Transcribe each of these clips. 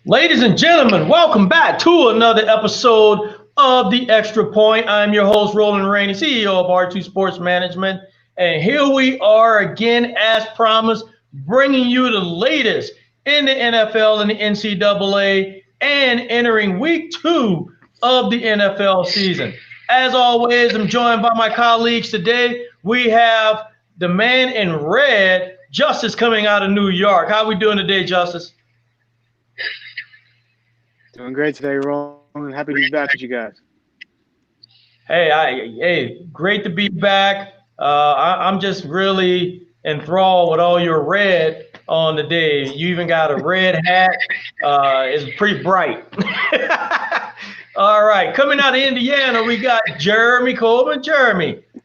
Ladies and gentlemen, welcome back to another episode of The Extra Point. I'm your host, Roland Rainey, CEO of R2 Sports Management. And here we are again, as promised, bringing you the latest in the NFL and the NCAA and entering week 2 of the NFL season. As always, I'm joined by my colleagues today. We have the man in red, Justice, coming out of New York. How are we doing today, Justice? Doing great today, Roland. Happy to be back with you guys. Hey, great to be back. I'm just really enthralled with all your red on the day. You even got a red hat. It's pretty bright. All right, coming out of Indiana, we got Jeremy Coleman.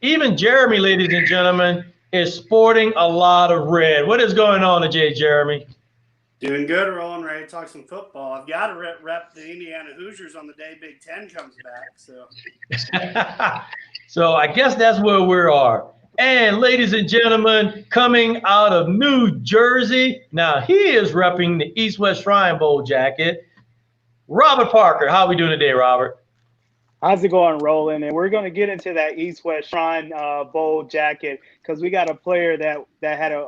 Even Jeremy, ladies and gentlemen, is sporting a lot of red. What is going on today, Jeremy? Doing good, Roland. Ready to talk some football. I've got to rep the Indiana Hoosiers on the day Big Ten comes back. So I guess that's where we are. And ladies and gentlemen, coming out of New Jersey, now he is repping the East-West Shrine Bowl jacket. Robert Parker, how are we doing today, Robert? How's it going, Roland? And we're going to get into that East-West Shrine Bowl jacket because we got a player that had a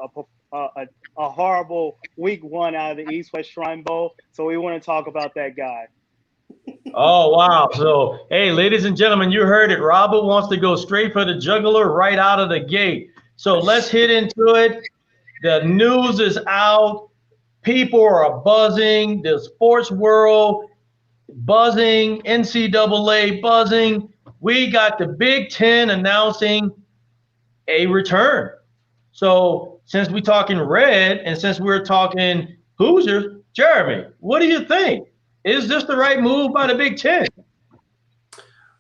horrible week 1 out of the East-West Shrine Bowl. So we want to talk about that guy. Oh, wow. So, hey, ladies and gentlemen, you heard it. Robert wants to go straight for the jugular right out of the gate. So let's hit into it. The news is out. People are buzzing. The sports world buzzing. NCAA buzzing. We got the Big Ten announcing a return. So since we're talking red and since we're talking Hoosiers, Jeremy, what do you think? Is this the right move by the Big Ten?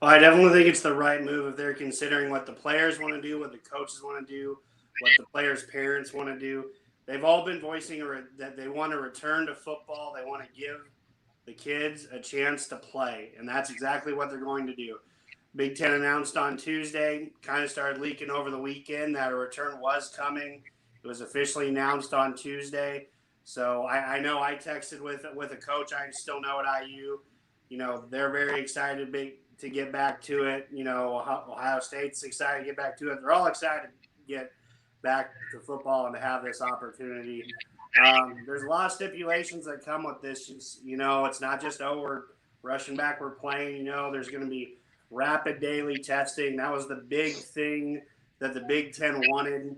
Well, I definitely think it's the right move if they're considering what the players want to do, what the coaches want to do, what the players' parents want to do. They've all been voicing that they want to return to football. They want to give the kids a chance to play, and that's exactly what they're going to do. Big Ten announced on Tuesday, kind of started leaking over the weekend that a return was coming. It was officially announced on Tuesday. So I know I texted with a coach I still know at IU. You know, they're very excited to get back to it. You know, Ohio State's excited to get back to it. They're all excited to get back to football and to have this opportunity. There's a lot of stipulations that come with this. You know, it's not just, we're rushing back, we're playing. You know, there's going to be rapid daily testing. That was the big thing that the Big Ten wanted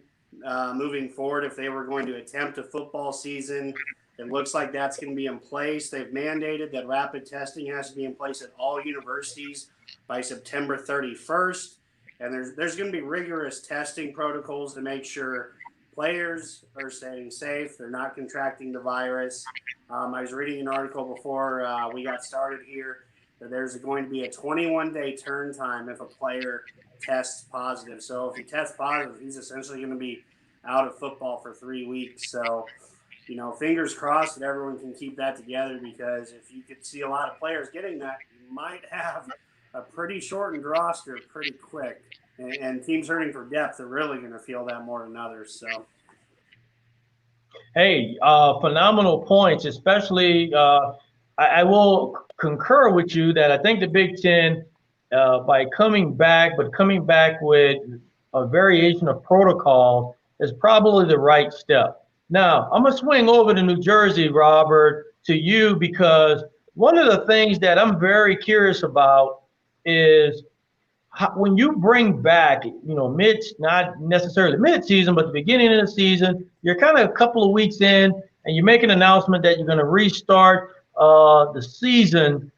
moving forward if they were going to attempt a football season. It looks like that's going to be in place. They've mandated that rapid testing has to be in place at all universities by September 31st. And there's going to be rigorous testing protocols to make sure players are staying safe, they're not contracting the virus. I was reading an article before we got started here that there's going to be a 21-day turn time if a player tests positive. So if he tests positive, he's essentially going to be out of football for 3 weeks. So, you know, fingers crossed that everyone can keep that together, because if you could see a lot of players getting that, you might have a pretty shortened roster pretty quick. And teams hurting for depth are really going to feel that more than others. So, hey, phenomenal points, especially I will concur with you that I think the Big Ten, by coming back with a variation of protocol, is probably the right step. Now, I'm going to swing over to New Jersey, Robert, to you, because one of the things that I'm very curious about is when you bring back, you know, not necessarily mid-season, but the beginning of the season, you're kind of a couple of weeks in, and you make an announcement that you're going to restart the season.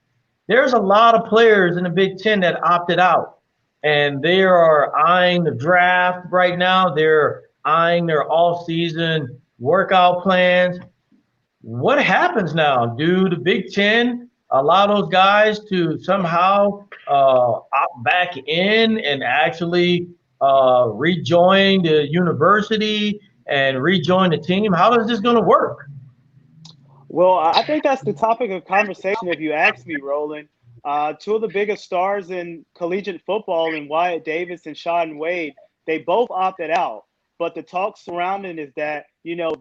There's a lot of players in the Big Ten that opted out, and they are eyeing the draft right now. They're eyeing their off-season workout plans. What happens now? Do the Big Ten allow those guys to somehow opt back in and actually rejoin the university and rejoin the team? How is this going to work? Well, I think that's the topic of conversation, if you ask me, Roland. Two of the biggest stars in collegiate football, in Wyatt Davis and Shaun Wade, they both opted out. But the talk surrounding is that,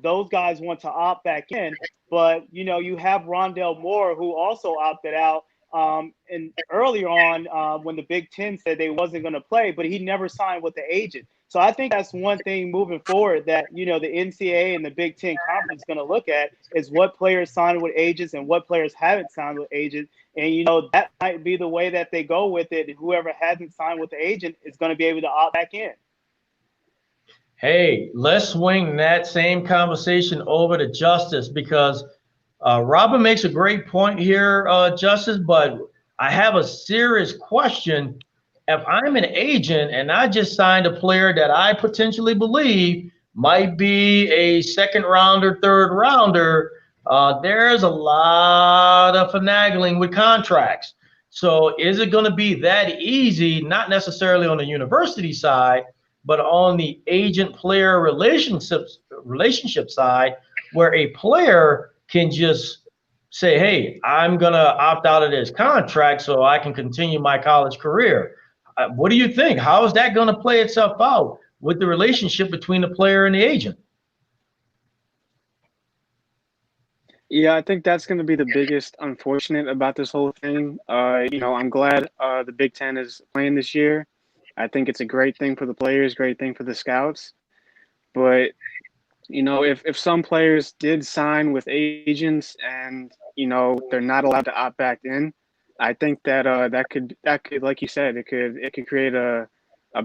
those guys want to opt back in. But, you have Rondell Moore, who also opted out and earlier on when the Big Ten said they wasn't going to play, but he never signed with the agent. So I think that's one thing moving forward that, the NCAA and the Big Ten Conference is going to look at is what players signed with agents and what players haven't signed with agents. And, that might be the way that they go with it. Whoever hasn't signed with the agent is going to be able to opt back in. Hey, let's swing that same conversation over to Justice, because Robin makes a great point here, Justice, but I have a serious question. If I'm an agent and I just signed a player that I potentially believe might be a second rounder, third rounder, there's a lot of finagling with contracts. So is it going to be that easy, not necessarily on the university side, but on the agent-player relationship side, where a player can just say, hey, I'm going to opt out of this contract so I can continue my college career? What do you think? How is that going to play itself out with the relationship between the player and the agent? Yeah, I think that's going to be the biggest unfortunate about this whole thing. I'm glad the Big Ten is playing this year. I think it's a great thing for the players, great thing for the scouts. But, if some players did sign with agents and, they're not allowed to opt back in, I think that that could, like you said, it could create a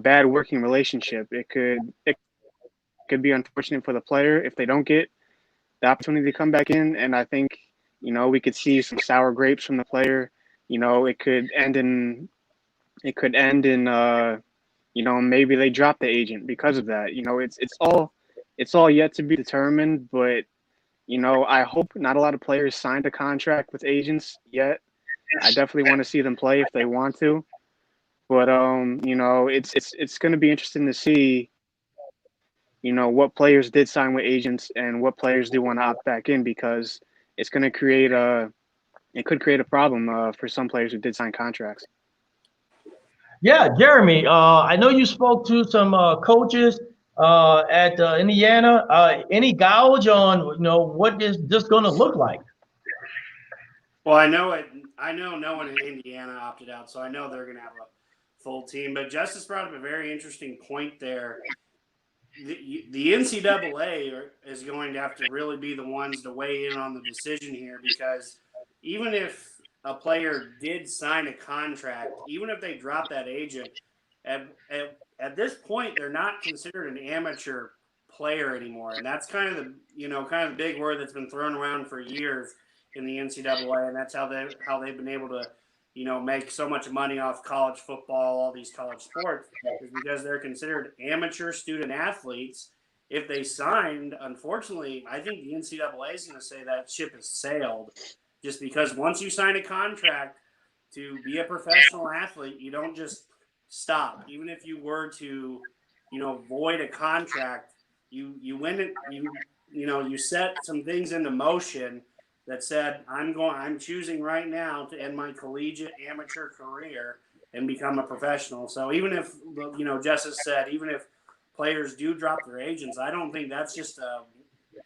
bad working relationship. It could be unfortunate for the player if they don't get the opportunity to come back in. And I think, we could see some sour grapes from the player. It could end in maybe they drop the agent because of that. It's all yet to be determined, but I hope not a lot of players signed a contract with agents yet. I definitely want to see them play if they want to, but it's going to be interesting to see what players did sign with agents and what players do want to opt back in, because it's going to create a problem for some players who did sign contracts. Yeah, Jeremy, I know you spoke to some coaches at Indiana. Any gauge on what is this going to look like? Well, I know no one in Indiana opted out, so I know they're going to have a full team. But Justice brought up a very interesting point there. The NCAA is going to have to really be the ones to weigh in on the decision here, because even if a player did sign a contract, even if they drop that agent, at this point they're not considered an amateur player anymore, and that's kind of the big word that's been thrown around for years in the NCAA, and that's how they've been able to make so much money off college football, all these college sports, is because they're considered amateur student athletes. If they signed, unfortunately, I think the NCAA is going to say that ship has sailed, just because once you sign a contract to be a professional athlete, you don't just stop. Even if you were to, void a contract, you win it. You set some things into motion that said, I'm choosing right now to end my collegiate amateur career and become a professional. So even if, Justice said, even if players do drop their agents, I don't think that's just a,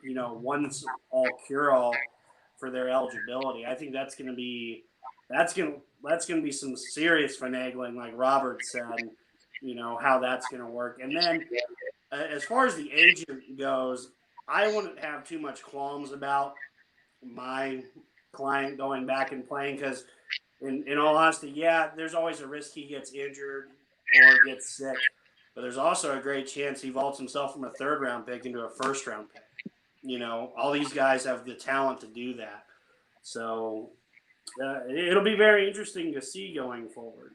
once all cure all for their eligibility. I think that's going to be some serious finagling, like Robert said, how that's going to work. And then as far as the agent goes, I wouldn't have too much qualms about my client going back and playing, because in all honesty, yeah, there's always a risk he gets injured or gets sick, but there's also a great chance he vaults himself from a third round pick into a first round pick. All these guys have the talent to do that. So it'll be very interesting to see going forward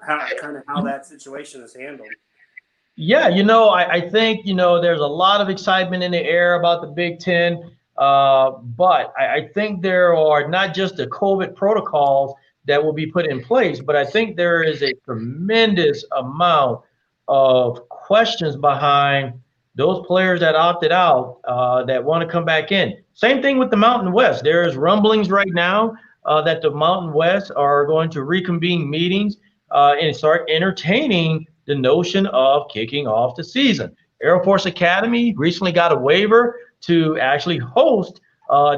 how that situation is handled. Yeah, I think, there's a lot of excitement in the air about the Big Ten. But I think there are not just the COVID protocols that will be put in place, but I think there is a tremendous amount of questions behind those players that opted out that want to come back in. Same thing with the Mountain West. There's rumblings right now that the Mountain West are going to reconvene meetings and start entertaining the notion of kicking off the season. Air Force Academy recently got a waiver to actually host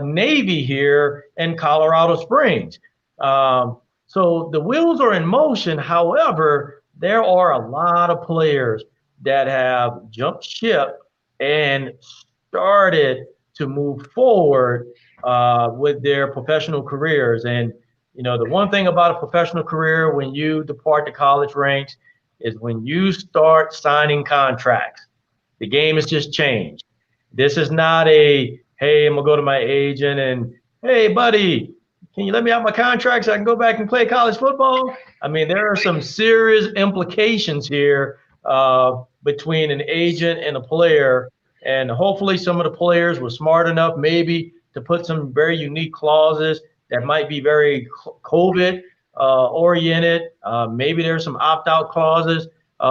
Navy here in Colorado Springs. So the wheels are in motion. However, there are a lot of players that have jumped ship and started to move forward with their professional careers. And the one thing about a professional career when you depart the college ranks is when you start signing contracts. The game has just changed. This is not a, hey, I'm gonna go to my agent and, hey, buddy, can you let me out my contract so I can go back and play college football? I mean, there are some serious implications here between an agent and a player. And hopefully, some of the players were smart enough, maybe, to put some very unique clauses that might be very COVID oriented. Maybe there's some opt out clauses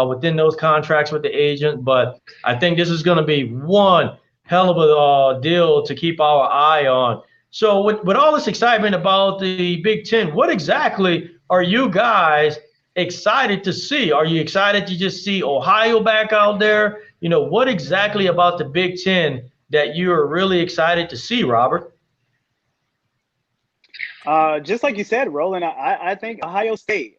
within those contracts with the agent. But I think this is going to be one hell of a deal to keep our eye on. So with all this excitement about the Big Ten, what exactly are you guys excited to see? Are you excited to just see Ohio back out there? What exactly about the Big Ten that you are really excited to see, Robert? Just like you said, Roland, I think Ohio State.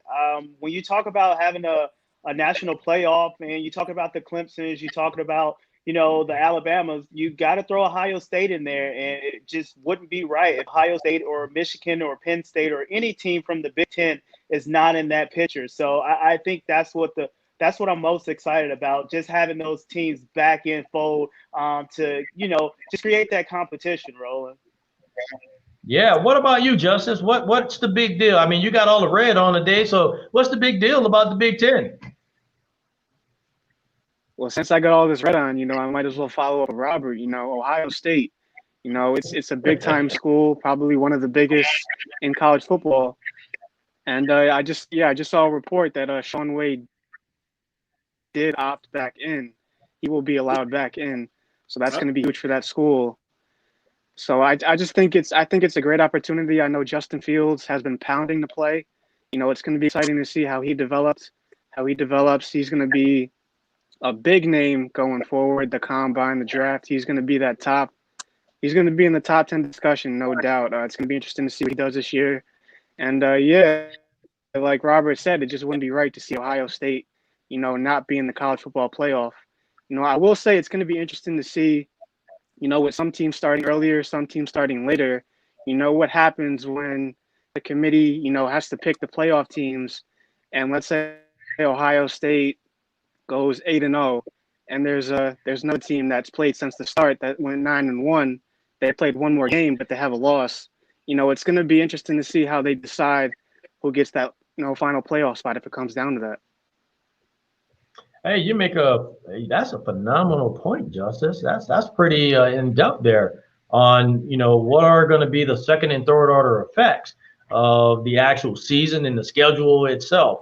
When you talk about having a national playoff, and you talk about the Clemsons, you talking about the Alabamas, you got to throw Ohio State in there, and it just wouldn't be right if Ohio State or Michigan or Penn State or any team from the Big Ten is not in that picture. So I think that's what I'm most excited about, just having those teams back in fold to just create that competition, Roland. Yeah. What about you, Justice? What's the big deal? I mean, you got all the red on today, so what's the big deal about the Big Ten? Well, since I got all this red on, I might as well follow up with Robert. Ohio State, it's a big time school, probably one of the biggest in college football. And I just saw a report that Shaun Wade did opt back in. He will be allowed back in, so that's going to be huge for that school. So I just think it's a great opportunity. I know Justin Fields has been pounding to play. It's going to be exciting to see how he develops. He's going to be a big name going forward. The combine, the draft. He's going to be that top. He's going to be in the top 10 discussion, no doubt. It's going to be interesting to see what he does this year. And like Robert said, it just wouldn't be right to see Ohio State, not be in the college football playoff. I will say it's going to be interesting to see, with some teams starting earlier, some teams starting later, what happens when the committee, has to pick the playoff teams. And let's say Ohio State goes 8-0, and there's no team that's played since the start that went 9-1. They played one more game, but they have a loss. It's going to be interesting to see how they decide who gets that final playoff spot if it comes down to that. Hey, that's a phenomenal point, Justice. That's pretty in depth there on what are going to be the second and third order effects of the actual season and the schedule itself.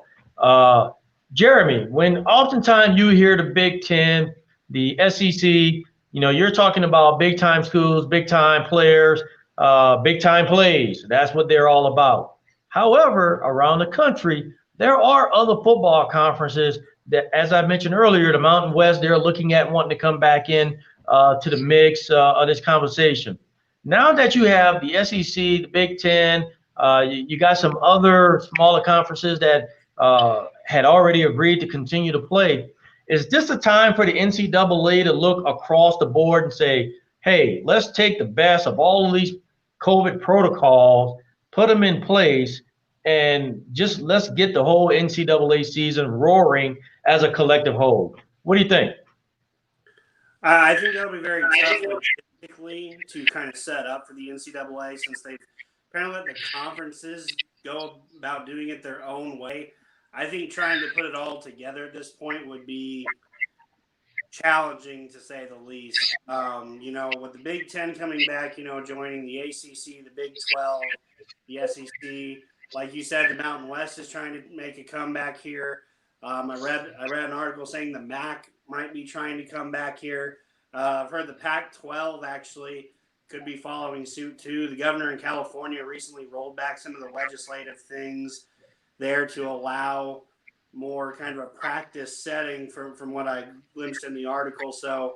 Jeremy, when oftentimes you hear the Big Ten, the SEC, you're talking about big time schools, big time players, big time plays. That's what they're all about. However, around the country, there are other football conferences that, as I mentioned earlier, the Mountain West, they're looking at wanting to come back in to the mix of this conversation. Now that you have the SEC, the Big Ten, you got some other smaller conferences that had already agreed to continue to play. Is this a time for the NCAA to look across the board and say, hey, let's take the best of all of these COVID protocols, put them in place, and just let's get the whole NCAA season roaring as a collective whole? What do you think? I think that'll be very tough logistically to kind of set up for the NCAA, since they've kind of let the conferences go about doing it their own way. I think trying to put it all together at this point would be challenging, to say the least. With the Big Ten coming back, joining the ACC, the Big 12, the SEC. Like you said, the Mountain West is trying to make a comeback here. I read an article saying the MAC might be trying to come back here. I've heard the Pac-12 actually could be following suit too. The governor in California recently rolled back some of the legislative things there to allow more kind of a practice setting from what I glimpsed in the article. So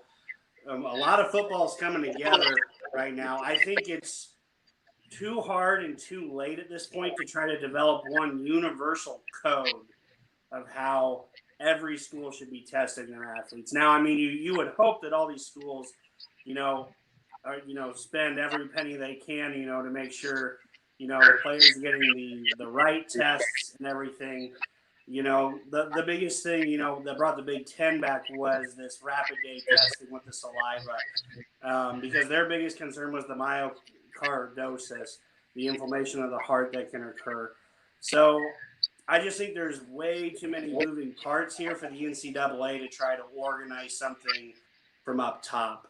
a lot of football is coming together right now. I think it's too hard and too late at this point to try to develop one universal code of how every school should be testing their athletes. Now, I mean, you would hope that all these schools, spend every penny they can, to make sure, the players are getting the right tests and everything. The biggest thing, that brought the Big Ten back was this rapid day testing with the saliva, because their biggest concern was the myocardosis, the inflammation of the heart that can occur. So I just think there's way too many moving parts here for the NCAA to try to organize something from up top.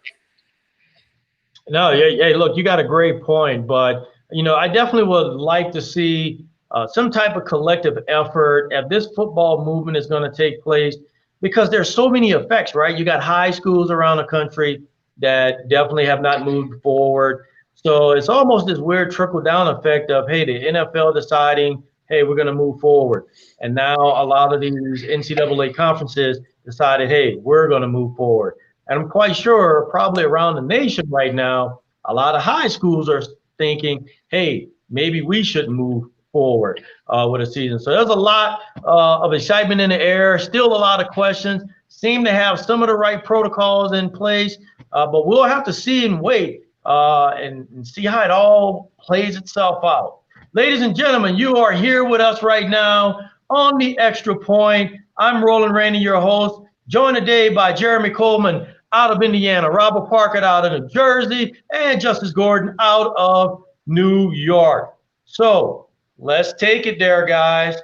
No, yeah, look, you got a great point, but I definitely would like to see some type of collective effort if this football movement is going to take place, because there's so many effects, right? You got high schools around the country that definitely have not moved forward. So it's almost this weird trickle-down effect of, hey, the NFL deciding, hey, we're going to move forward. And now a lot of these NCAA conferences decided, hey, we're going to move forward. And I'm quite sure probably around the nation right now, a lot of high schools are thinking, hey, maybe we should move forward with a season. So there's a lot of excitement in the air, still a lot of questions, seem to have some of the right protocols in place, but we'll have to see and wait and see how it all plays itself out. Ladies and gentlemen, you are here with us right now on the Extra Point. I'm Roland Rainey, your host, joined today by Jeremy Coleman out of Indiana, Robert Parker out of New Jersey, and Justice Gordon out of New York. So let's take it there, guys.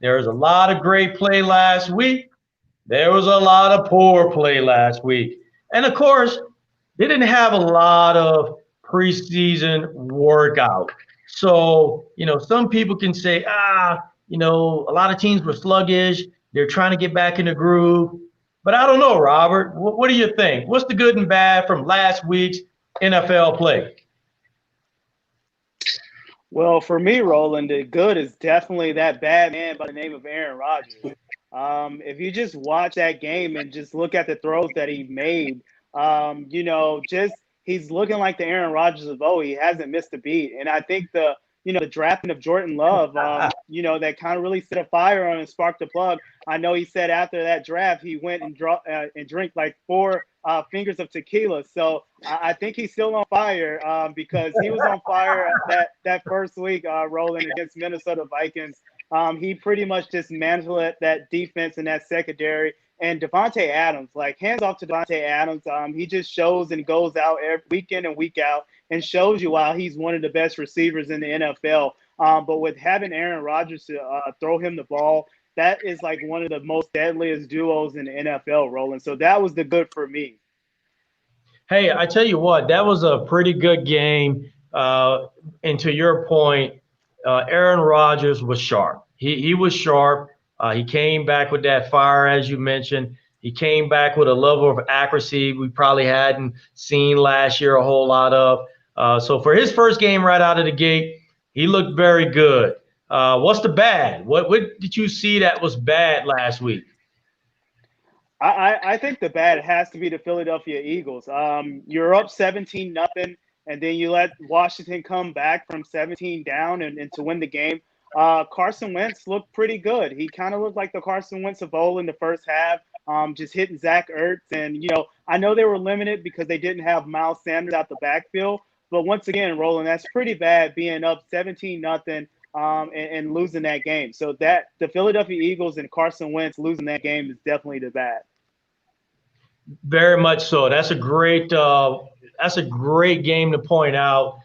There was a lot of great play last week. There was a lot of poor play last week. And of course, they didn't have a lot of preseason workout. So, some people can say, a lot of teams were sluggish. They're trying to get back in the groove. But I don't know, Robert. What do you think? What's the good and bad from last week's NFL play? Well, for me, Roland, the good is definitely that bad man by the name of Aaron Rodgers. If you just watch that game and just look at the throws that he made, he's looking like the Aaron Rodgers of old. He hasn't missed a beat. And I think the drafting of Jordan Love, that kind of really set a fire on and sparked the plug. I know he said after that draft, he went and drank like 4 fingers of tequila. So I think he's still on fire because he was on fire that first week rolling against Minnesota Vikings. He pretty much dismantled that defense and that secondary. And Davante Adams, like, hands off to Davante Adams. He just shows and goes out every week in and week out and shows you why he's one of the best receivers in the NFL. But with having Aaron Rodgers to throw him the ball, that is like one of the most deadliest duos in the NFL, Roland. So that was the good for me. Hey, I tell you what, that was a pretty good game. And to your point, Aaron Rodgers was sharp. He was sharp. He came back with that fire, as you mentioned. He came back with a level of accuracy we probably hadn't seen last year a whole lot of. So for his first game right out of the gate, he looked very good. What's the bad? What did you see that was bad last week? I think the bad has to be the Philadelphia Eagles. You're up 17-0, and then you let Washington come back from 17 down and to win the game. Carson Wentz looked pretty good. He kind of looked like the Carson Wentz of old in the first half, just hitting Zach Ertz. And, I know they were limited because they didn't have Miles Sanders out the backfield. But once again, Roland, that's pretty bad being up 17-0 and losing that game. So that the Philadelphia Eagles and Carson Wentz losing that game is definitely the bad. Very much so. That's a great game to point out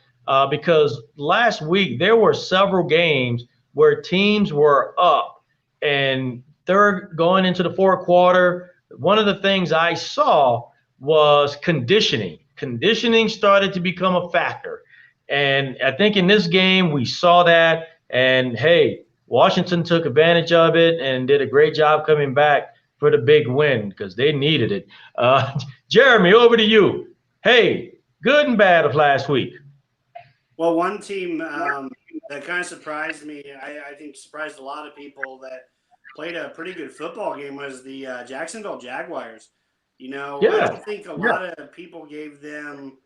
because last week there were several games where teams were up and going into the fourth quarter. One of the things I saw was conditioning. Conditioning started to become a factor. And I think in this game we saw that. And, hey, Washington took advantage of it and did a great job coming back for the big win because they needed it. Jeremy, over to you. Hey, good and bad of last week. Well, one team that kind of surprised me, I think surprised a lot of people, that played a pretty good football game was the Jacksonville Jaguars. I Yeah. don't think a lot of people gave them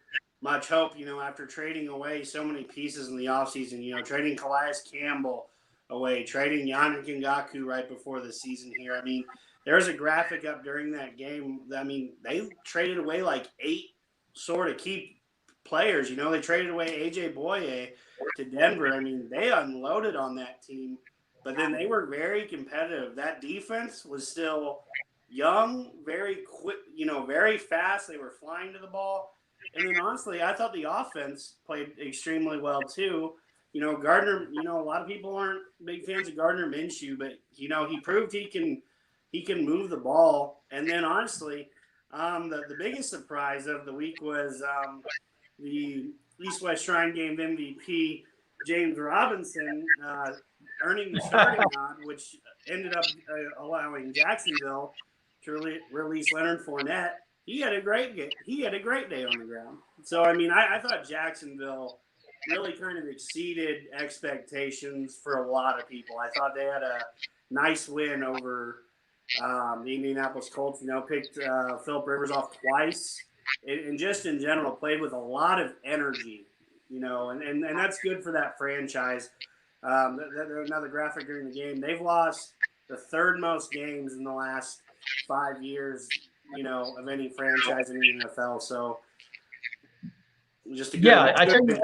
much hope, after trading away so many pieces in the offseason, trading Calais Campbell away, trading Yannick Ngakoue right before the season here. I mean, there's a graphic up during that game. I mean, they traded away like 8 sort of key players. They traded away AJ Boye to Denver. I mean, they unloaded on that team, but then they were very competitive. That defense was still young, very quick, very fast. They were flying to the ball. And then honestly, I thought the offense played extremely well too. Gardner, a lot of people aren't big fans of Gardner Minshew, but he proved he can move the ball. And then honestly, the biggest surprise of the week was the East-West Shrine Game MVP James Robinson earning the starting nod, which ended up allowing Jacksonville to release Leonard Fournette. He had a great day on the ground. So I mean, I thought Jacksonville really kind of exceeded expectations for a lot of people. I thought they had a nice win over the Indianapolis Colts. Picked Philip Rivers off twice, and just in general played with a lot of energy. And that's good for that franchise. Another graphic during the game. They've lost the 3rd most games in the last 5 years, of any franchise in the NFL. So just a good, I tell you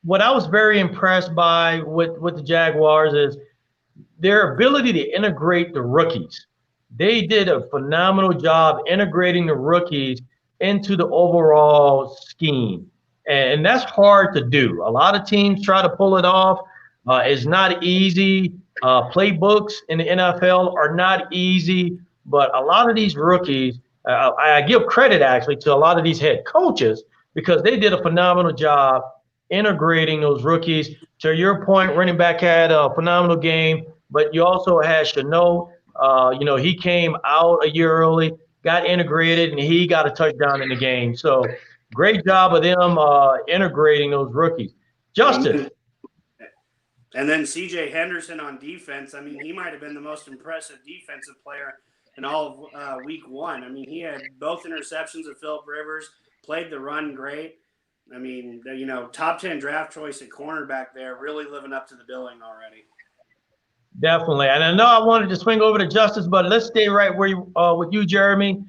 what I was very impressed by with the Jaguars is their ability to integrate the rookies. They did a phenomenal job integrating the rookies into the overall scheme. And that's hard to do. A lot of teams try to pull it off. It's not easy. Playbooks in the NFL are not easy, but a lot of these rookies, I give credit actually to a lot of these head coaches because they did a phenomenal job integrating those rookies. To your point, running back had a phenomenal game, but you also had Shenault. He came out a year early, got integrated, and he got a touchdown in the game. So great job of them integrating those rookies. Justin. And then C.J. Henderson on defense. I mean, he might have been the most impressive defensive player in all of week 1. I mean, he had both interceptions of Philip Rivers, played the run great. I mean, top 10 draft choice at cornerback there, really living up to the billing already. Definitely. And I know I wanted to swing over to Justice, but let's stay right where you with you, Jeremy.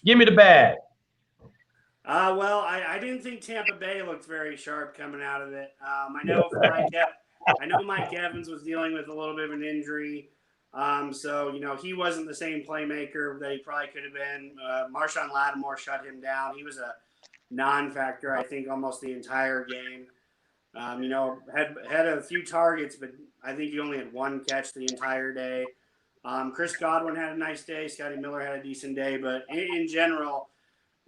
Give me the bag. Well, I didn't think Tampa Bay looked very sharp coming out of it. I know Mike Evans was dealing with a little bit of an injury. So, he wasn't the same playmaker that he probably could have been. Marshawn Lattimore shut him down. He was a non-factor, I think, almost the entire game. Had a few targets, but I think he only had 1 catch the entire day. Chris Godwin had a nice day. Scotty Miller had a decent day. But in general,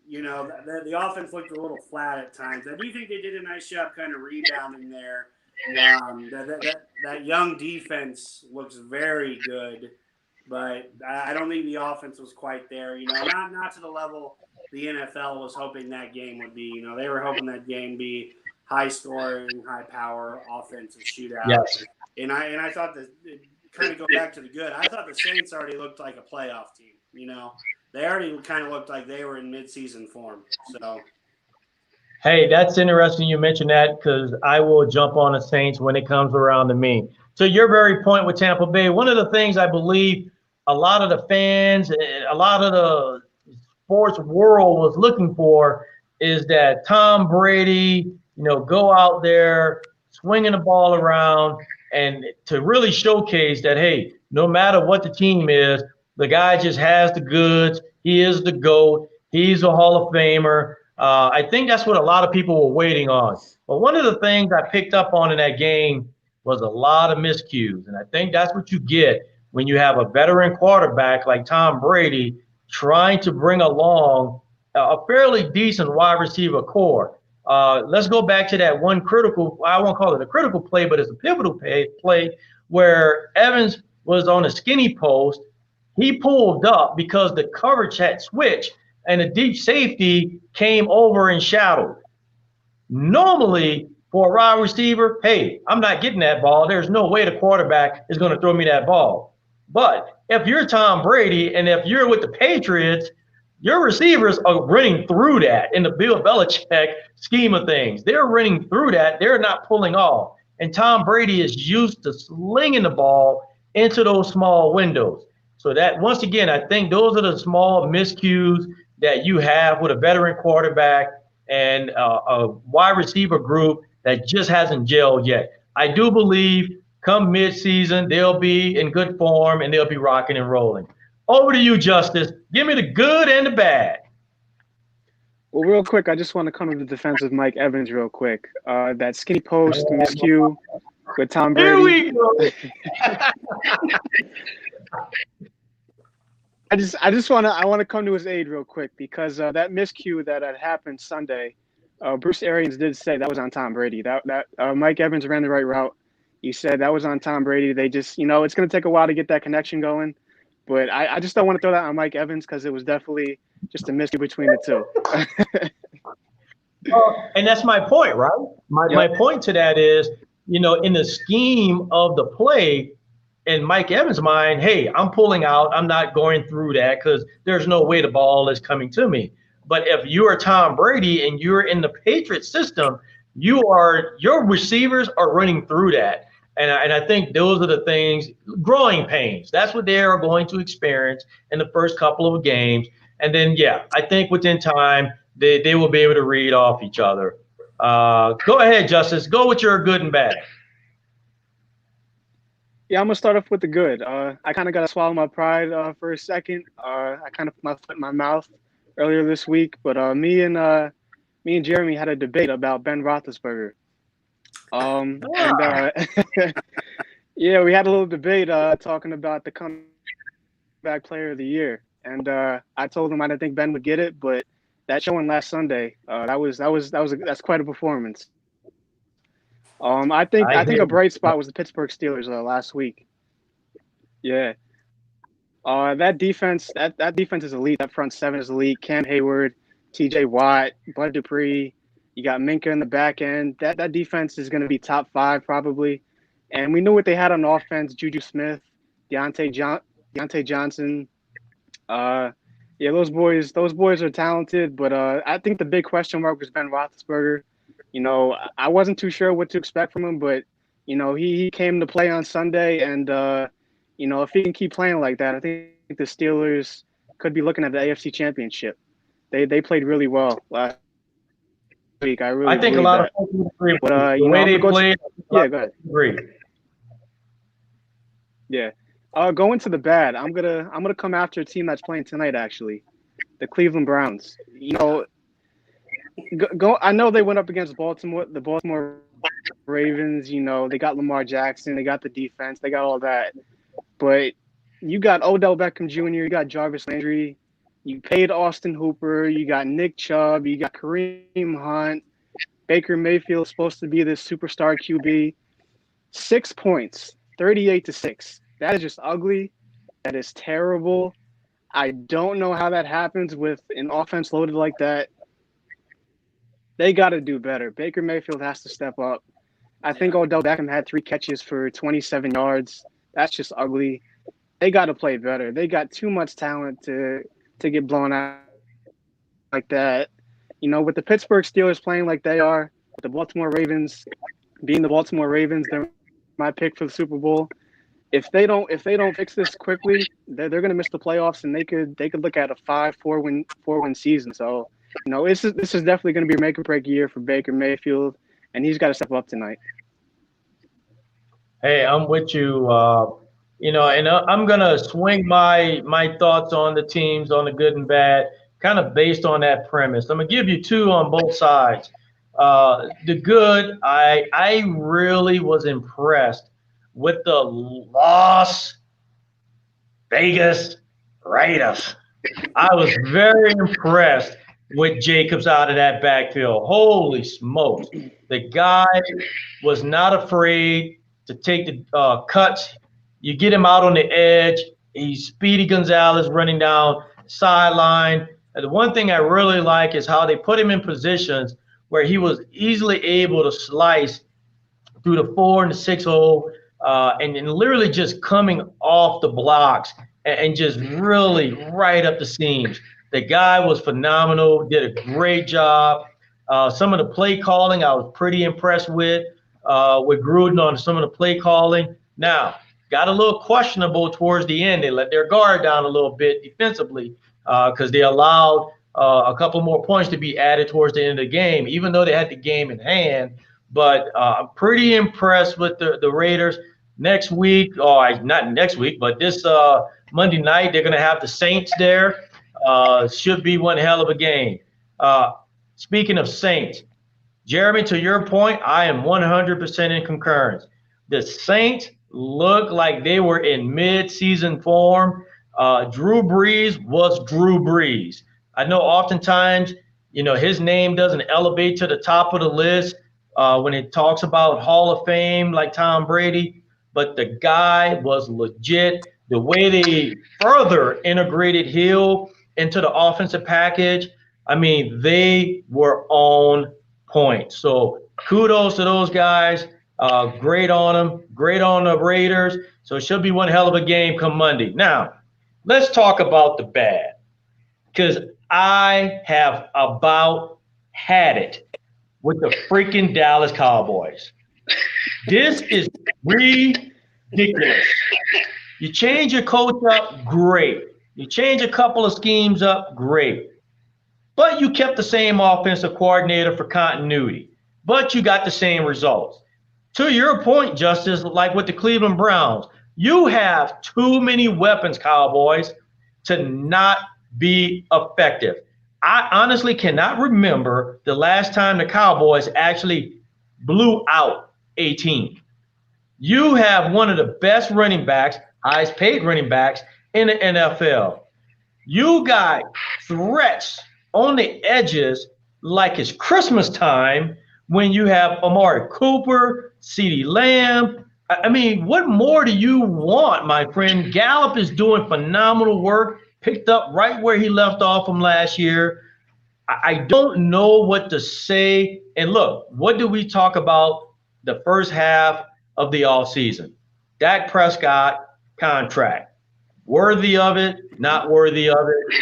the offense looked a little flat at times. I do think they did a nice job kind of rebounding there. That young defense looks very good, but I don't think the offense was quite there. Not to the level the NFL was hoping that game would be. They were hoping that game be high scoring, high power offensive shootout. Yes. And I thought that kind of go back to the good. I thought the Saints already looked like a playoff team. They already kind of looked like they were in midseason form. So. Hey, that's interesting you mentioned that because I will jump on the Saints when it comes around to me. To your very point with Tampa Bay, one of the things I believe a lot of the fans, a lot of the sports world was looking for is that Tom Brady, go out there swinging the ball around and to really showcase that, hey, no matter what the team is, the guy just has the goods. He is the GOAT. He's a Hall of Famer. I think that's what a lot of people were waiting on. But one of the things I picked up on in that game was a lot of miscues. And I think that's what you get when you have a veteran quarterback like Tom Brady trying to bring along a fairly decent wide receiver core. Let's go back to that one critical, I won't call it a critical play, but it's a pivotal play where Evans was on a skinny post. He pulled up because the coverage had switched and the deep safety came over and shadowed. Normally, for a wide receiver, hey, I'm not getting that ball. There's no way the quarterback is going to throw me that ball. But if you're Tom Brady and if you're with the Patriots, your receivers are running through that in the Bill Belichick scheme of things. They're running through that. They're not pulling off. And Tom Brady is used to slinging the ball into those small windows. So that, once again, I think those are the small miscues that you have with a veteran quarterback and a wide receiver group that just hasn't gelled yet. I do believe come midseason, they'll be in good form and they'll be rocking and rolling. Over to you, Justice. Give me the good and the bad. Well, real quick, I just want to come to the defense of Mike Evans real quick. That skinny post miscue with Tom Brady. Here we go. I want to come to his aid real quick because that miscue that had happened Sunday, Bruce Arians did say that was on Tom Brady. That Mike Evans ran the right route. He said that was on Tom Brady. They just, it's going to take a while to get that connection going. But I just don't want to throw that on Mike Evans because it was definitely just a miscue between the two. And that's my point, right? My point to that is, in the scheme of the play, in Mike Evans' mind, hey, I'm pulling out. I'm not going through that because there's no way the ball is coming to me. But if you are Tom Brady and you're in the Patriot system, your receivers are running through that. And I think those are the things, growing pains. That's what they are going to experience in the first couple of games. And then, I think within time, they will be able to read off each other. Go ahead, Justice. Go with your good and bad. Yeah, I'm going to start off with the good. I kind of got to swallow my pride for a second. I kind of put my foot in my mouth earlier this week. But me and Jeremy had a debate about Ben Roethlisberger. And we had a little debate talking about the comeback player of the year, and I told him I didn't think Ben would get it, but that showing last Sunday, that's quite a performance. I think a bright spot was the Pittsburgh Steelers last week. Yeah, that defense is elite. That front seven is elite. Cam Hayward, T.J. Watt, Bud Dupree. You got Minka in the back end. That defense is going to be top 5 probably. And we knew what they had on offense: Juju Smith, Deontay Johnson. Those boys are talented. But I think the big question mark was Ben Roethlisberger. I wasn't too sure what to expect from him, but he came to play on Sunday, and if he can keep playing like that, I think the Steelers could be looking at the AFC Championship. They played really well last week. I think a lot of folks would agree. But the way they played, go ahead. Agree. Yeah. Going to the bad, I'm gonna come after a team that's playing tonight. Actually, the Cleveland Browns. I know they went up against the Baltimore Ravens. They got Lamar Jackson, they got the defense, they got all that. But you got Odell Beckham Jr., you got Jarvis Landry. You paid Austin Hooper. You got Nick Chubb. You got Kareem Hunt. Baker Mayfield supposed to be this superstar QB. 6 points, 38-6. That is just ugly. That is terrible. I don't know how that happens with an offense loaded like that. They got to do better. Baker Mayfield has to step up. I think Odell Beckham had 3 catches for 27 yards. That's just ugly. They got to play better. They got too much talent to get blown out like that. With the Pittsburgh Steelers playing like they are, with the Baltimore Ravens being the Baltimore Ravens, they're my pick for the Super Bowl. If they don't fix this quickly, they're going to miss the playoffs, and they could look at a 4-win season. So, this is definitely going to be a make or break year for Baker Mayfield, and he's got to step up tonight. Hey, I'm with you. And I'm going to swing my thoughts on the teams, on the good and bad, kind of based on that premise. I'm going to give you 2 on both sides. The good, I really was impressed with the Las Vegas Raiders. I was very impressed with Jacobs out of that backfield. Holy smokes. The guy was not afraid to take the cuts. You get him out on the edge. He's Speedy Gonzalez running down sideline. And the one thing I really like is how they put him in positions where he was easily able to slice through the 4 and the 6 hole and literally just coming off the blocks and just really right up the seams. The guy was phenomenal, did a great job. Some of the play calling I was pretty impressed with Gruden on some of the play calling. Now, got a little questionable towards the end. They let their guard down a little bit defensively because they allowed a couple more points to be added towards the end of the game, even though they had the game in hand. But I'm pretty impressed with the Raiders. Next week, not next week, but this Monday night, they're going to have the Saints there. Should be one hell of a game. Speaking of Saints, Jeremy, to your point, I am 100% in concurrence. The Saints look like they were in mid-season form. Drew Brees was Drew Brees. I know oftentimes, his name doesn't elevate to the top of the list when it talks about Hall of Fame like Tom Brady, but the guy was legit. The way they further integrated Hill into the offensive package, I mean, they were on point. So kudos to those guys. Great on them. Great on the Raiders. So it should be one hell of a game come Monday. Now, let's talk about the bad, because I have about had it with the freaking Dallas Cowboys. This is ridiculous. You change your coach up, great. You change a couple of schemes up, great. But you kept the same offensive coordinator for continuity. But you got the same results. To your point, Justice, like with the Cleveland Browns, you have too many weapons, Cowboys, to not be effective. I honestly cannot remember the last time the Cowboys actually blew out a team. You have one of the best running backs, highest paid running backs in the NFL. You got threats on the edges like it's Christmas time when you have Amari Cooper, CeeDee Lamb. I mean, what more do you want, my friend? Gallup is doing phenomenal work, picked up right where he left off from last year. I don't know what to say. And look, what do we talk about the first half of the offseason? Dak Prescott contract. Worthy of it, not worthy of it.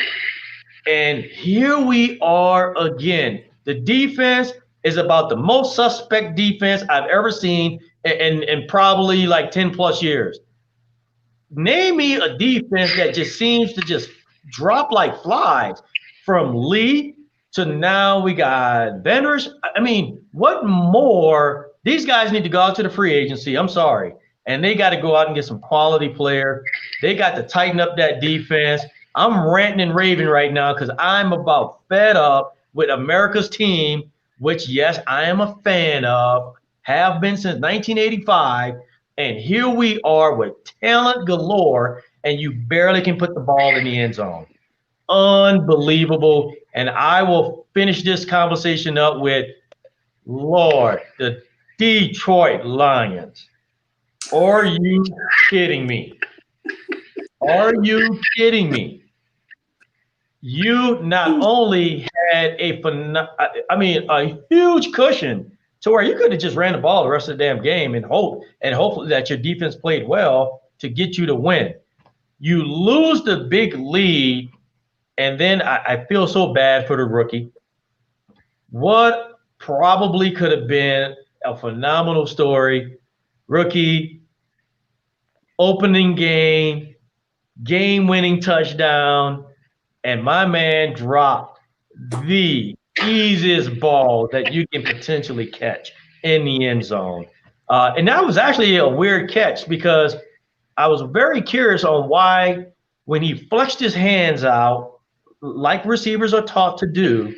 And here we are again. The defense is about the most suspect defense I've ever seen in probably like 10 plus years. Name me a defense that just seems to just drop like flies, from Lee to now we got Vendors. I mean, what more? These guys need to go out to the free agency. I'm sorry. And they got to go out and get some quality players. They got to tighten up that defense. I'm ranting and raving right now because I'm about fed up with America's team, which, yes, I am a fan of, have been since 1985. And here we are with talent galore, and you barely can put the ball in the end zone. Unbelievable. And I will finish this conversation up with, Lord, the Detroit Lions. Are you kidding me? Are you kidding me? You not only had a huge cushion to where you could have just ran the ball the rest of the damn game and hopefully that your defense played well to get you to win. You lose the big lead, and then I feel so bad for the rookie. What probably could have been a phenomenal story. Rookie, opening game-winning touchdown, and my man dropped the easiest ball that you can potentially catch in the end zone. And that was actually a weird catch because I was very curious on why, when he flexed his hands out, like receivers are taught to do,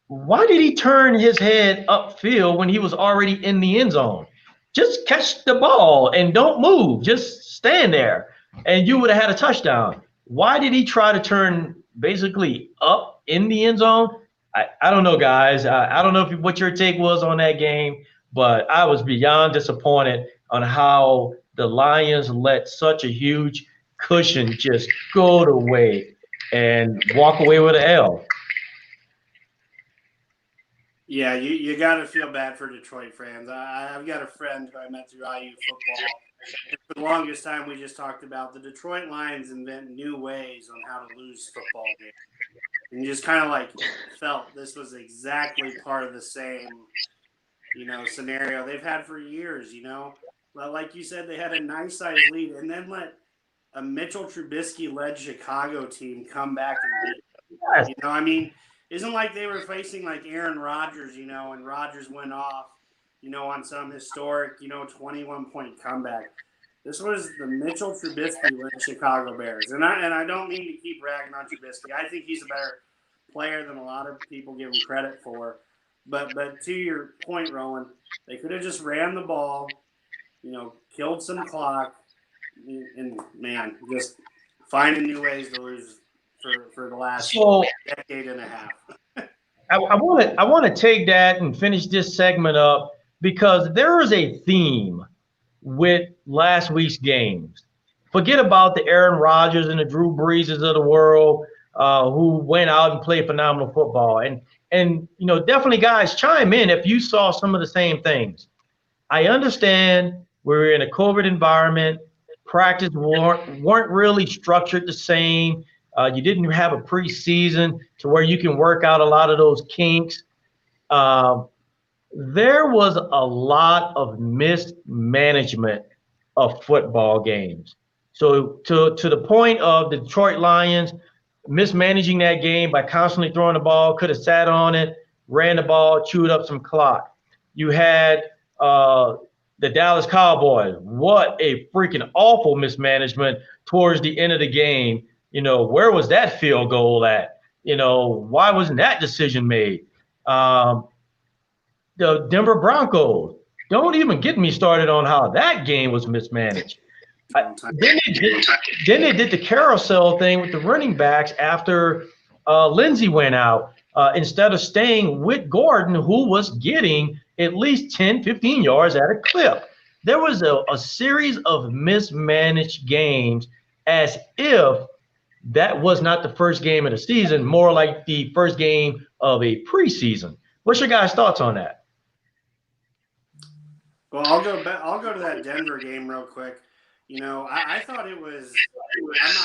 why did he turn his head upfield when he was already in the end zone? Just catch the ball and don't move. Just stand there, and you would have had a touchdown. Why did he try to turn basically up in the end zone? I don't know, guys. I don't know what your take was on that game, but I was beyond disappointed on how the Lions let such a huge cushion just go to waste and walk away with an L. Yeah, you got to feel bad for Detroit fans. I've got a friend who I met through IU football. And for the longest time, we just talked about the Detroit Lions invent new ways on how to lose football games. And you just kind of like felt this was exactly part of the same, scenario they've had for years, But like you said, they had a nice sized lead and then let a Mitchell Trubisky led Chicago team come back and lead. I mean, isn't like they were facing like Aaron Rodgers, and Rodgers went off, on some historic, 21-point comeback. This was the Mitchell Trubisky-led Chicago Bears, and I don't mean to keep ragging on Trubisky. I think he's a better player than a lot of people give him credit for. But to your point, Roland, they could have just ran the ball, killed some clock, and man, just finding new ways to lose for the last decade and a half. I want to take that and finish this segment up because there is a theme with last week's games. Forget about the Aaron Rodgers and the Drew Breeses of the world who went out and played phenomenal football. And definitely, guys, chime in if you saw some of the same things. I understand we're in a COVID environment. Practice weren't really structured the same. You didn't have a preseason to where you can work out a lot of those kinks. There was a lot of mismanagement of football games. So to the point of the Detroit Lions mismanaging that game by constantly throwing the ball, could have sat on it, ran the ball, chewed up some clock. You had the Dallas Cowboys. What a freaking awful mismanagement towards the end of the game. Where was that field goal at? Why wasn't that decision made? The Denver Broncos. Don't even get me started on how that game was mismanaged. Then they did the carousel thing with the running backs after Lindsey went out. Instead of staying with Gordon, who was getting at least 10, 15 yards at a clip. There was a series of mismanaged games as if that was not the first game of the season, more like the first game of a preseason. What's your guys' thoughts on that? Well, I'll go to that Denver game real quick. I thought it was.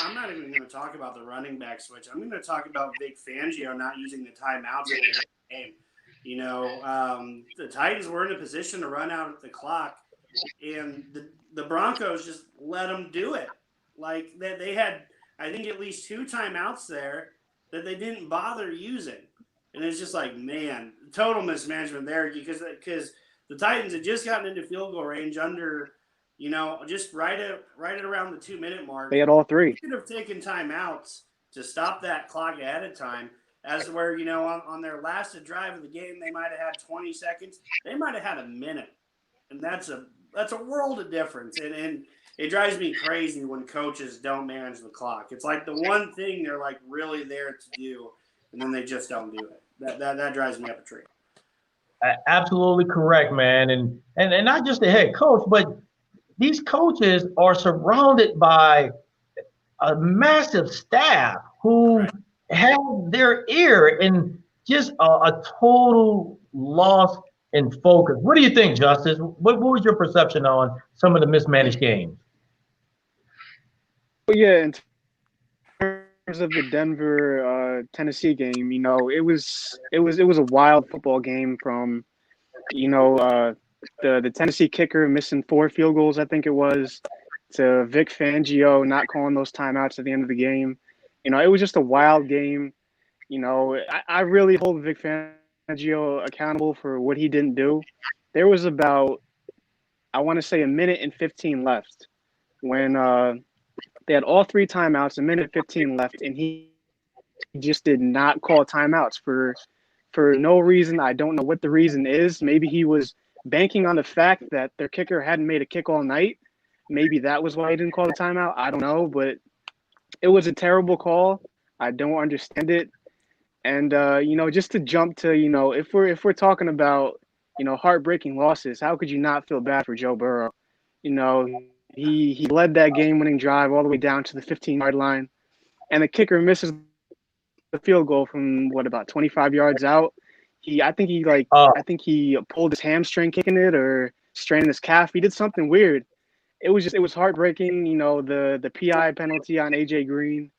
I'm not even going to talk about the running back switch. I'm going to talk about Vic Fangio not using the timeouts in the game. The Titans were in a position to run out the clock, and the Broncos just let them do it. Like they had, I think, at least 2 timeouts there that they didn't bother using, and it's just like, man, total mismanagement there because the Titans had just gotten into field goal range under. Just right at around the 2-minute mark. They had all 3. They could have taken timeouts to stop that clock ahead of time. As to where, on their last drive of the game, they might have had 20 seconds. They might have had a minute. And that's a world of difference. And it drives me crazy when coaches don't manage the clock. It's like the one thing they're like really there to do, and then they just don't do it. That drives me up a tree. Absolutely correct, man. And not just the head coach, but these coaches are surrounded by a massive staff who have their ear in just a total loss in focus. What do you think, Justice? What was your perception on some of the mismanaged games? Well, yeah, in terms of the Denver Tennessee game, it was a wild football game from, the Tennessee kicker missing 4 field goals, I think it was, to Vic Fangio not calling those timeouts at the end of the game. It was just a wild game. I really hold Vic Fangio accountable for what he didn't do. There was about, I want to say, 1:15 left when they had all 3 timeouts, 1:15 left, and he just did not call timeouts for no reason. I don't know what the reason is. Maybe he was banking on the fact that their kicker hadn't made a kick all night. Maybe that was why he didn't call the timeout. I don't know, but it was a terrible call. I don't understand it. And just to jump to, if we're talking about, heartbreaking losses, how could you not feel bad for Joe Burrow? He led that game-winning drive all the way down to the 15-yard line, and the kicker misses the field goal from about 25 yards out. I think Oh, he pulled his hamstring kicking it or strained his calf. He did something weird. It was heartbreaking. The PI penalty on AJ Green.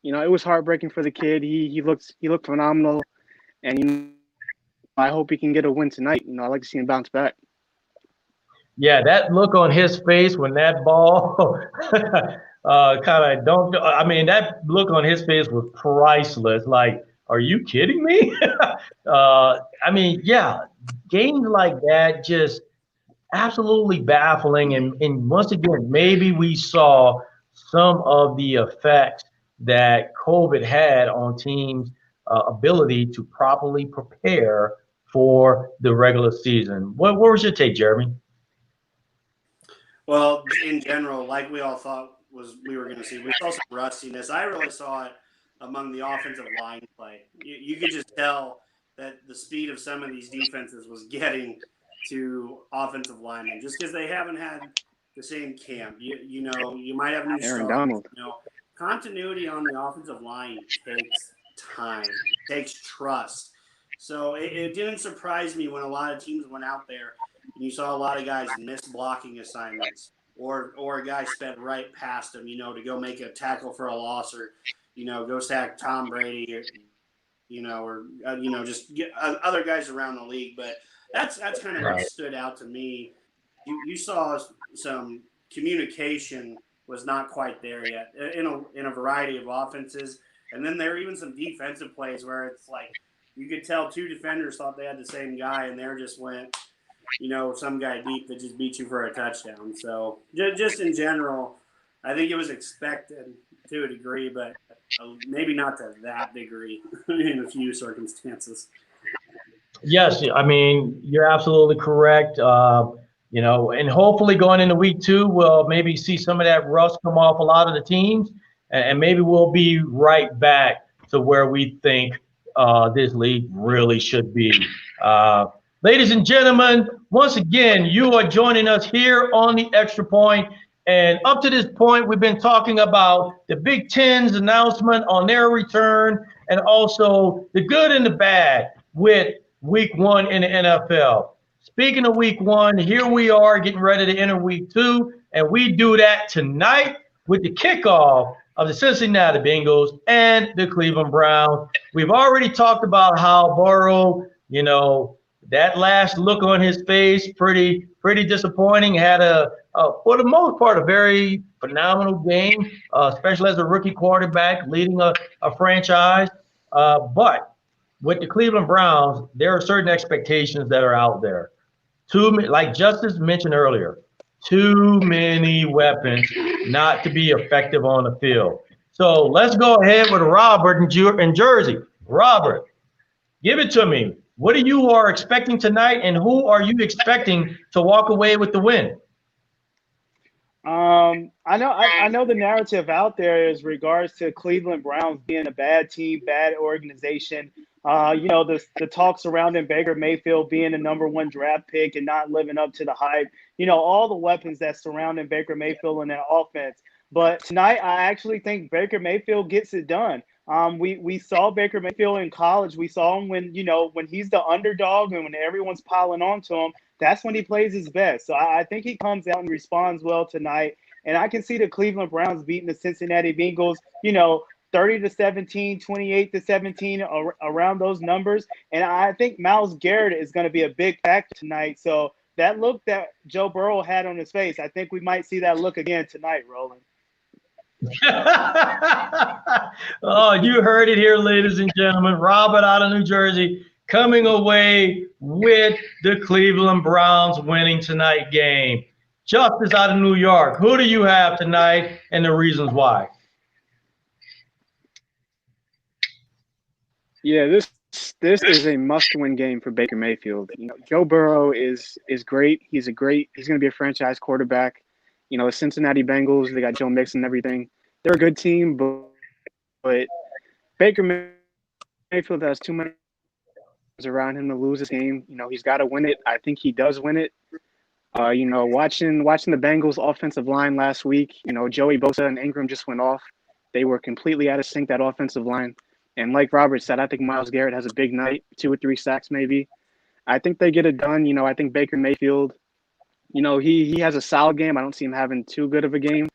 It was heartbreaking for the kid. He looked phenomenal, and I hope he can get a win tonight. I like to see him bounce back. yeah, that look on his face when that ball kind of don't. I mean, that look on his face was priceless. Like, are you kidding me? I mean, yeah, games like that just absolutely baffling. And once again, maybe we saw some of the effects that COVID had on teams' ability to properly prepare for the regular season. What was your take, Jeremy? Well, in general, like we all thought we were going to see, we saw some rustiness. I really saw it among the offensive line play. You could just tell that the speed of some of these defenses was getting to offensive linemen just because they haven't had the same camp. You might have new Aaron stars. Donald. Continuity on the offensive line takes time, takes trust. So it didn't surprise me when a lot of teams went out there and you saw a lot of guys miss blocking assignments or a guy sped right past them, to go make a tackle for a loss or, go sack Tom Brady or just get other guys around the league. But that's kind of what stood out to me. You saw some communication was not quite there yet in a variety of offenses. And then there were even some defensive plays where it's like you could tell two defenders thought they had the same guy and they just went, some guy deep that just beat you for a touchdown. So just in general, I think it was expected to a degree, but maybe not to that degree in a few circumstances. Yes, I mean, you're absolutely correct. And hopefully going into week 2, we'll maybe see some of that rust come off a lot of the teams, and maybe we'll be right back to where we think this league really should be. Ladies and gentlemen, once again, you are joining us here on the Extra Point. And up to this point, we've been talking about the Big Ten's announcement on their return and also the good and the bad with week 1 in the NFL. Speaking of week 1, here we are getting ready to enter week 2, and we do that tonight with the kickoff of the Cincinnati Bengals and the Cleveland Browns. We've already talked about how Burrow, that last look on his face, pretty disappointing. Had for the most part, a very phenomenal game, especially as a rookie quarterback leading a franchise. But with the Cleveland Browns, there are certain expectations that are out there. Like Justice mentioned earlier, too many weapons not to be effective on the field. So let's go ahead with Robert in Jersey. Robert, give it to me. What are you expecting tonight, and who are you expecting to walk away with the win? I know the narrative out there is regards to Cleveland Browns being a bad team, bad organization. The talks surrounding Baker Mayfield being the #1 draft pick and not living up to the hype. All the weapons that surrounding Baker Mayfield and that offense. But tonight, I actually think Baker Mayfield gets it done. We saw Baker Mayfield in college. We saw him when he's the underdog and when everyone's piling onto him. That's when he plays his best. So I think he comes out and responds well tonight. And I can see the Cleveland Browns beating the Cincinnati Bengals, 30-17, 28-17, around those numbers. And I think Myles Garrett is going to be a big factor tonight. So that look that Joe Burrow had on his face, I think we might see that look again tonight, Roland. Oh, you heard it here, ladies and gentlemen. Robert out of New Jersey coming away with the Cleveland Browns winning tonight game. Justice out of New York. Who do you have tonight and the reasons why? Yeah, this is a must-win game for Baker Mayfield. Joe Burrow is great. He's going to be a franchise quarterback. The Cincinnati Bengals, they got Joe Mixon and everything. They're a good team, but Baker Mayfield has too many around him to lose this game. He's got to win it. I think he does win it. Watching the Bengals offensive line last week, Joey Bosa and Ingram just went off. They were completely out of sync, that offensive line. And like Robert said, I think Myles Garrett has a big night, 2 or 3 sacks maybe. I think they get it done. I think Baker Mayfield, he has a solid game. I don't see him having too good of a game.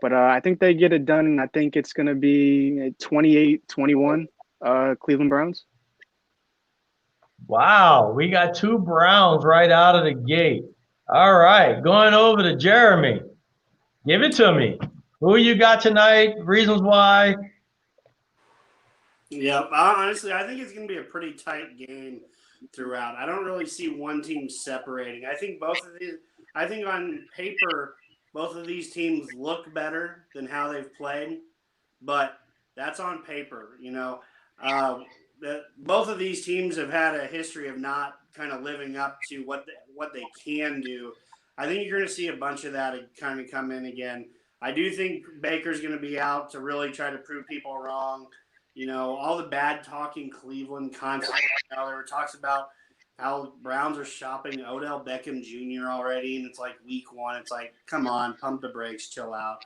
But I think they get it done, and I think it's going to be 28-21 Cleveland Browns. Wow, we got 2 Browns right out of the gate. All right, going over to Jeremy. Give it to me. Who you got tonight? Reasons why? Yep. Honestly, I think it's going to be a pretty tight game throughout. I don't really see one team separating. I think on paper, both of these teams look better than how they've played, but that's on paper. Both of these teams have had a history of not kind of living up to what they can do. I think you're going to see a bunch of that kind of come in again. I do think Baker's going to be out to really try to prove people wrong. All the bad talking Cleveland constantly. There were talks about how Browns are shopping Odell Beckham Jr. already, and it's like week 1. It's like, come on, pump the brakes, chill out.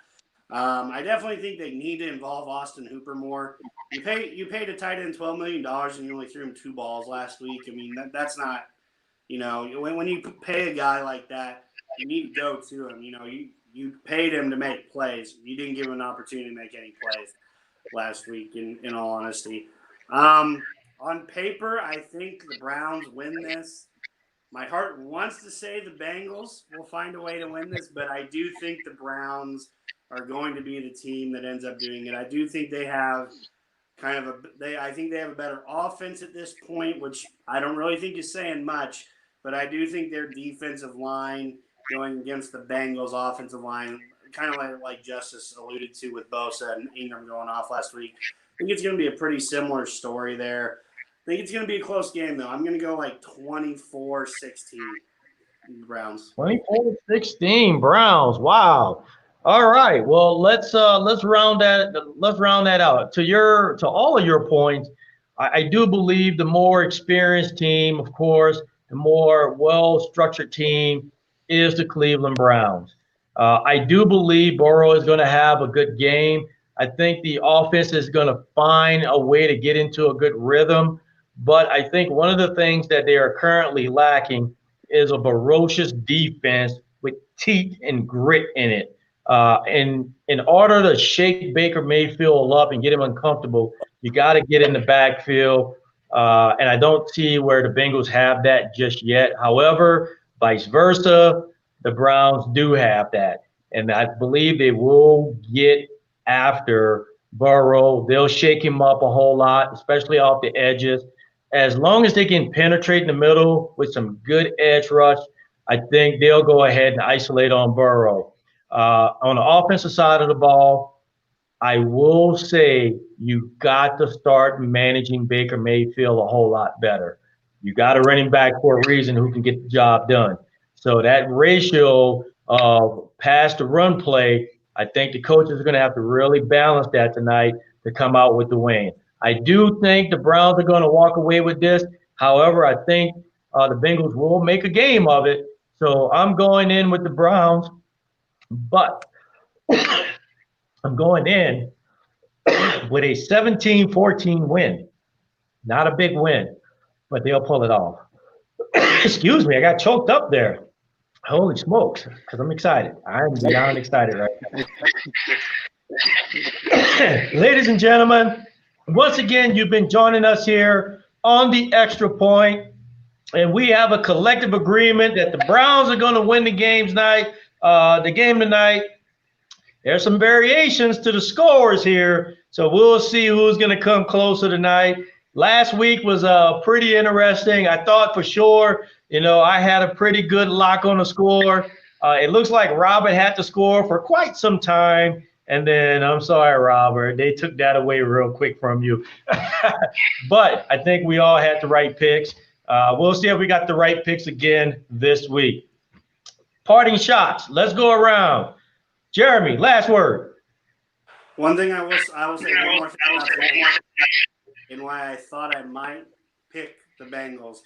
I definitely think they need to involve Austin Hooper more. You paid a tight end $12 million and you only threw him 2 balls last week. I mean, that's not, when you pay a guy like that, you need to go to him. You paid him to make plays. You didn't give him an opportunity to make any plays last week, in all honesty. On paper, I think the Browns win this. My heart wants to say the Bengals will find a way to win this, but I do think the Browns are going to be the team that ends up doing it. I do think they have I think they have a better offense at this point, which I don't really think is saying much, but I do think their defensive line going against the Bengals offensive line, kind of like Justice alluded to with Bosa and Ingram going off last week. I think it's going to be a pretty similar story there. I think it's going to be a close game, though. I'm going to go like 24-16 Browns. 24-16 Browns. Wow. All right. Well, let's round that out. To all of your points, I do believe the more experienced team, of course, the more well-structured team is the Cleveland Browns. I do believe Burrow is going to have a good game. I think the offense is going to find a way to get into a good rhythm. But I think one of the things that they are currently lacking is a ferocious defense with teeth and grit in it. And in order to shake Baker Mayfield up and get him uncomfortable, you got to get in the backfield. And I don't see where the Bengals have that just yet. However, vice versa, the Browns do have that. And I believe they will get after Burrow. They'll shake him up a whole lot, especially off the edges. As long as they can penetrate in the middle with some good edge rush, I think they'll go ahead and isolate on Burrow. On the offensive side of the ball, I will say you got to start managing Baker Mayfield a whole lot better. You got a running back for a reason who can get the job done. So that ratio of pass to run play, I think the coaches are going to have to really balance that tonight to come out with the win. I do think the Browns are going to walk away with this. However, I think the Bengals will make a game of it. So I'm going in with the Browns, but I'm going in with a 17-14 win. Not a big win, but they'll pull it off. Excuse me, I got choked up there. Holy smokes, because I'm excited. I'm beyond excited right now. Ladies and gentlemen, once again, you've been joining us here on the Extra Point, and we have a collective agreement that the Browns are going to win the game tonight. There's some variations to the scores here, so we'll see who's going to come closer tonight. Last week was pretty interesting. I thought for sure, I had a pretty good lock on the score. It looks like Robert had to score for quite some time. And then, I'm sorry, Robert, they took that away real quick from you. But I think we all had the right picks. We'll see if we got the right picks again this week. Parting shots. Let's go around. Jeremy, last word. One thing I will say one more thing about that, and why I thought I might pick the Bengals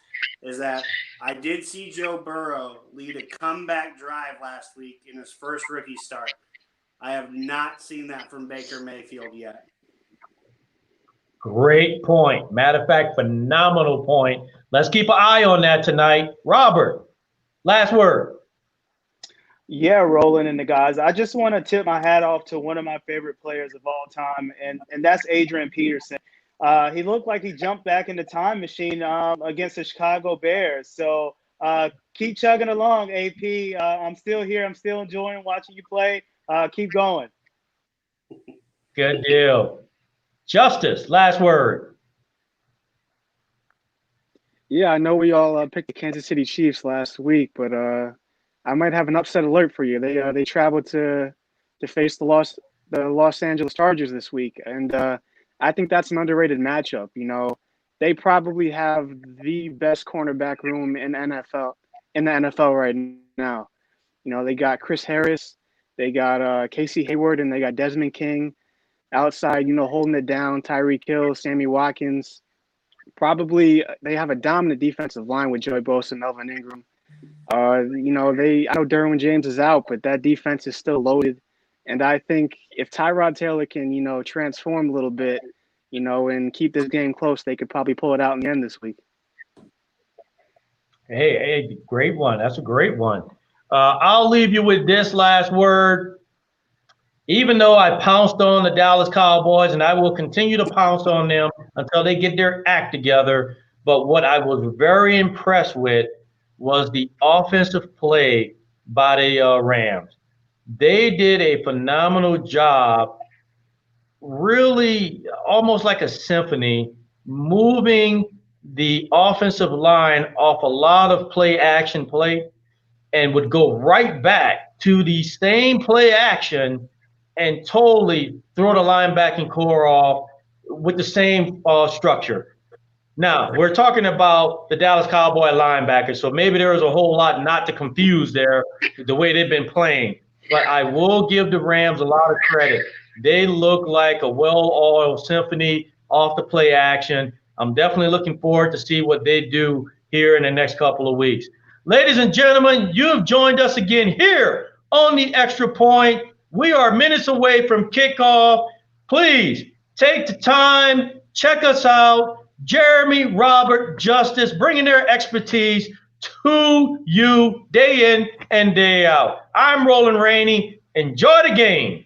is that I did see Joe Burrow lead a comeback drive last week in his first rookie start. I have not seen that from Baker Mayfield yet. Great point. Matter of fact, phenomenal point. Let's keep an eye on that tonight. Robert, last word. Yeah, Roland and the guys. I just want to tip my hat off to one of my favorite players of all time, and that's Adrian Peterson. He looked like he jumped back in the time machine against the Chicago Bears. So keep chugging along, AP. I'm still here. I'm still enjoying watching you play. Keep going. Good deal. Justice, last word. Yeah, I know we all picked the Kansas City Chiefs last week, but I might have an upset alert for you. They traveled to face the Los Angeles Chargers this week, and I think that's an underrated matchup. You know, they probably have the best cornerback room in the NFL right now. You know, they got Chris Harris, they got Casey Hayward, and they got Desmond King outside. You know, holding it down. Tyreek Hill, Sammy Watkins. Probably they have a dominant defensive line with Joey Bosa and Melvin Ingram. You know, I know Derwin James is out, but that defense is still loaded. And I think if Tyrod Taylor can, you know, transform a little bit, you know, and keep this game close, they could probably pull it out in the end this week. Hey, great one. That's a great one. I'll leave you with this last word. Even though I pounced on the Dallas Cowboys, and I will continue to pounce on them until they get their act together, but what I was very impressed with was the offensive play by the Rams. They did a phenomenal job, really almost like a symphony, moving the offensive line off a lot of play action play and would go right back to the same play action and totally throw the linebacking core off with the same structure. Now, we're talking about the Dallas Cowboy linebackers, so maybe there was a whole lot not to confuse there, the way they've been playing. But I will give the Rams a lot of credit. They look like a well-oiled symphony off the play action. I'm definitely looking forward to see what they do here in the next couple of weeks. Ladies and gentlemen, you have joined us again here on the Extra Point. We are minutes away from kickoff. Please take the time, check us out. Jeremy, Robert, Justice, bringing their expertise to you day in and day out. I'm Roland Rainey. Enjoy the game.